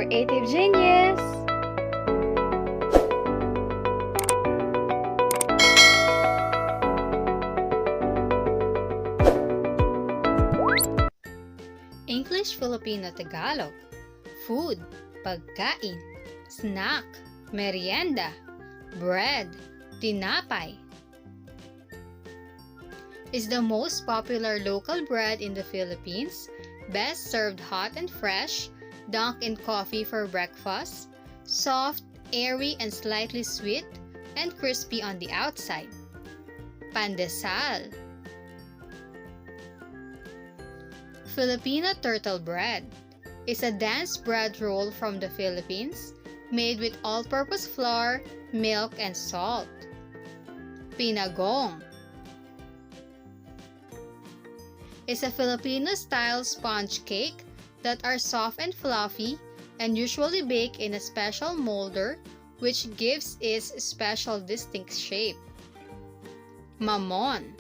creative genius! English Filipino Tagalog. Food, pagkain, snack, merienda, bread, tinapay. Is the most popular local bread in the Philippines, best served hot and fresh, dunked in coffee for breakfast, soft, airy and slightly sweet, and crispy on the outside. Pandesal. Filipino turtle bread is a dense bread roll from the Philippines made with all-purpose flour, milk, and salt. Pinagong is a Filipino-style sponge cake that are soft and fluffy and usually baked in a special molder which gives it a special distinct shape. Mamon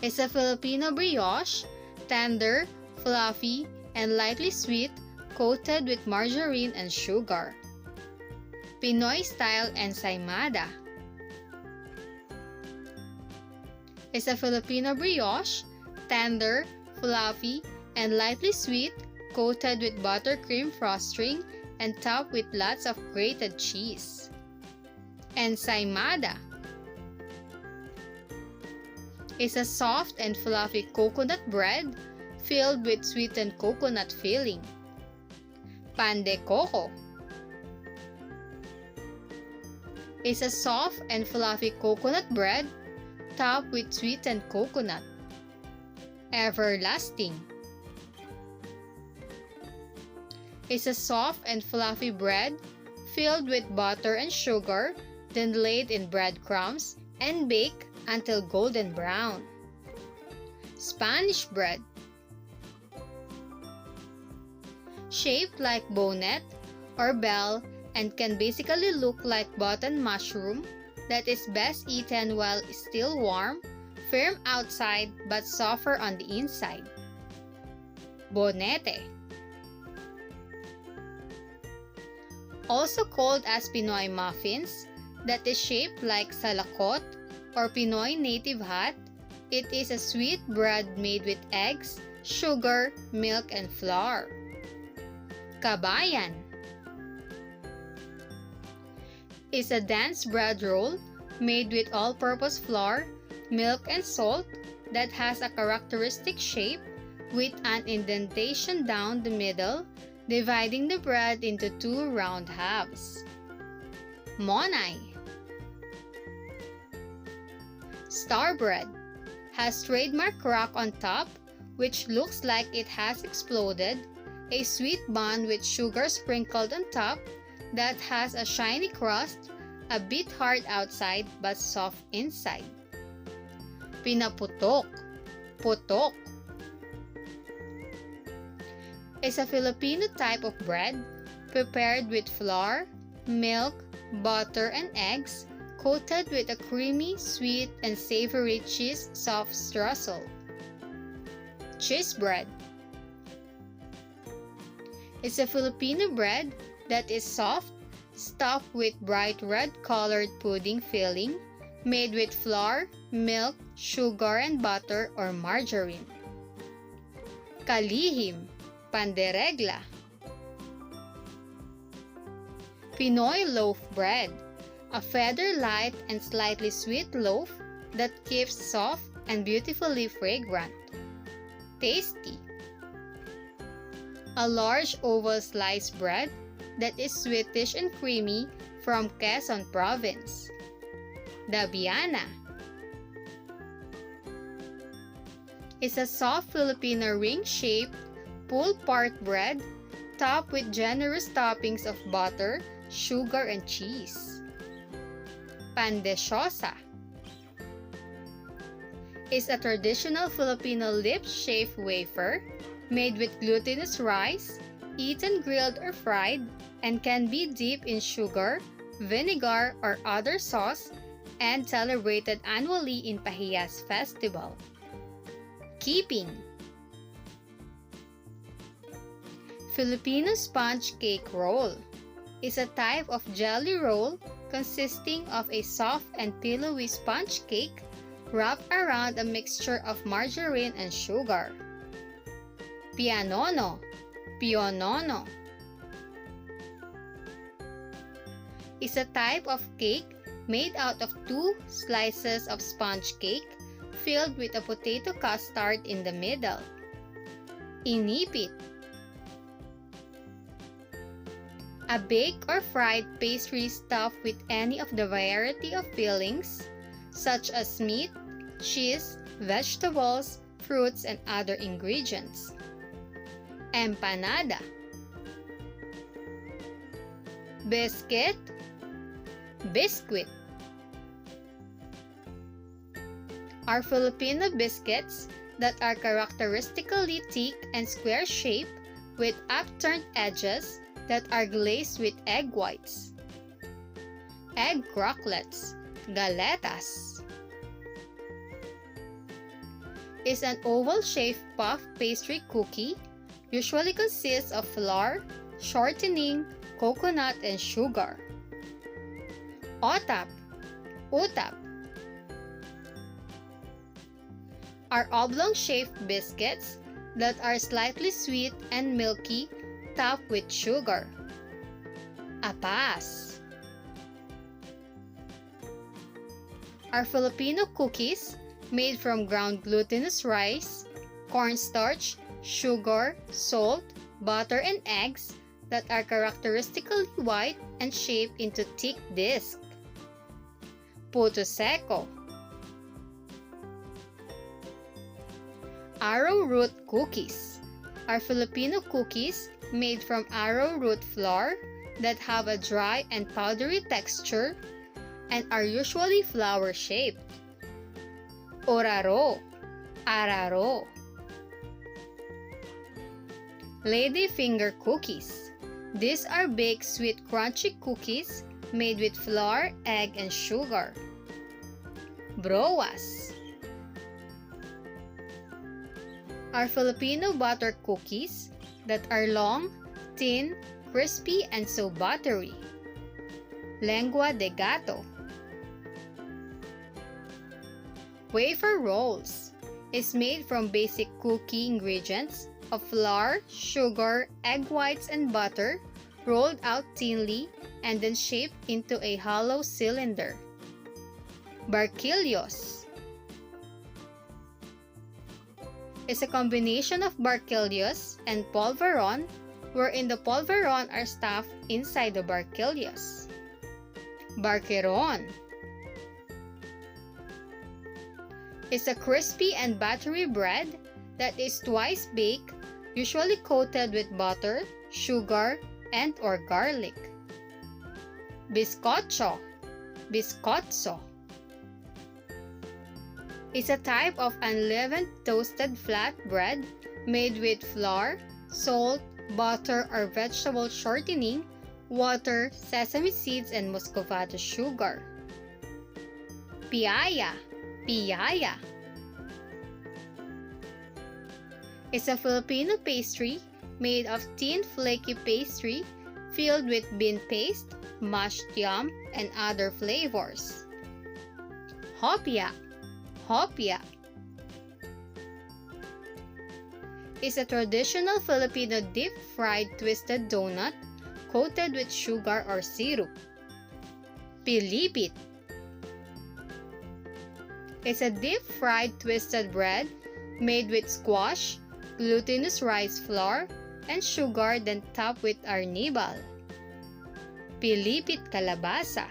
is a Filipino brioche, tender, fluffy, and lightly sweet, coated with margarine and sugar. Pinoy-style Ensaymada is a Filipino brioche, tender, fluffy, and lightly sweet, coated with buttercream frosting and topped with lots of grated cheese. Ensaymada is a soft and fluffy coconut bread filled with sweetened coconut filling. Pan de Coco is a soft and fluffy coconut bread topped with sweetened coconut. Everlasting is a soft and fluffy bread filled with butter and sugar, then laid in breadcrumbs and baked until golden brown. Spanish bread, shaped like bonnet or bell and can basically look like button mushroom that is best eaten while still warm, firm outside but softer on the inside. Bonete, also called as Pinoy muffins, that is shaped like salakot or Pinoy native hat. It is a sweet bread made with eggs, sugar, milk, and flour. Kabayan is a dense bread roll made with all-purpose flour, milk, and salt that has a characteristic shape with an indentation down the middle, dividing the bread into two round halves. Monay Star bread has trademark crack on top which looks like it has exploded, a sweet bun with sugar sprinkled on top that has a shiny crust, a bit hard outside but soft inside. Pinaputok, Putok is a Filipino type of bread prepared with flour, milk, butter, and eggs, coated with a creamy, sweet, and savory cheese soft streusel. Cheese bread is a Filipino bread that is soft, stuffed with bright red-colored pudding filling, made with flour, milk, sugar, and butter or margarine. Kalihim, pan de Regla. Pinoy loaf bread, a feather-light and slightly sweet loaf that keeps soft and beautifully fragrant. Tasty, a large oval sliced bread that is sweetish and creamy from Quezon Province. Dabiana is a soft Filipino ring-shaped, pull-apart bread topped with generous toppings of butter, sugar, and cheese. Pandesal is a traditional Filipino lip-shaped wafer made with glutinous rice, eaten grilled or fried, and can be dipped in sugar, vinegar, or other sauce, and celebrated annually in Pahias Festival. Keeping Filipino sponge cake roll is a type of jelly roll consisting of a soft and pillowy sponge cake wrapped around a mixture of margarine and sugar. Pianono, Pionono is a type of cake made out of 2 slices of sponge cake filled with a potato custard in the middle. Inipit, a baked or fried pastry stuffed with any of the variety of fillings such as meat, cheese, vegetables, fruits, and other ingredients. Empanada, biscuit, biscuit are Filipino biscuits that are characteristically thick and square shaped with upturned edges that are glazed with egg whites. Egg cracklets, Galletas is an oval-shaped puff pastry cookie, usually consists of flour, shortening, coconut, and sugar. Otap, utap are oblong-shaped biscuits that are slightly sweet and milky, topped with sugar. Apas are Filipino cookies made from ground glutinous rice, cornstarch, sugar, salt, butter, and eggs that are characteristically white and shaped into thick discs. Puto Seko, arrowroot cookies are Filipino cookies made from arrowroot flour that have a dry and powdery texture and are usually flower-shaped. Oraro, araro, ladyfinger cookies. These are baked sweet crunchy cookies made with flour, egg, and sugar. Broas are Filipino butter cookies that are long, thin, crispy, and so buttery. Lengua de Gato. Wafer rolls is made from basic cookie ingredients of flour, sugar, egg whites, and butter, rolled out thinly and then shaped into a hollow cylinder. Barquillos is a combination of barquillos and polvoron, wherein the polvoron are stuffed inside the barquillos. Barqueron is a crispy and buttery bread that is twice baked, usually coated with butter, sugar, and or garlic. Biskotso, Biskotso is a type of unleavened toasted flat bread made with flour, salt, butter or vegetable shortening, water, sesame seeds, and muscovado sugar. Piaya, Piyaya is a Filipino pastry made of thin flaky pastry filled with bean paste, mashed yam, and other flavors. Hopya, Hopya is a traditional Filipino deep-fried twisted donut coated with sugar or syrup. Pilipit is a deep-fried twisted bread made with squash, glutinous rice flour, and sugar then topped with arnibal. Pilipit Kalabasa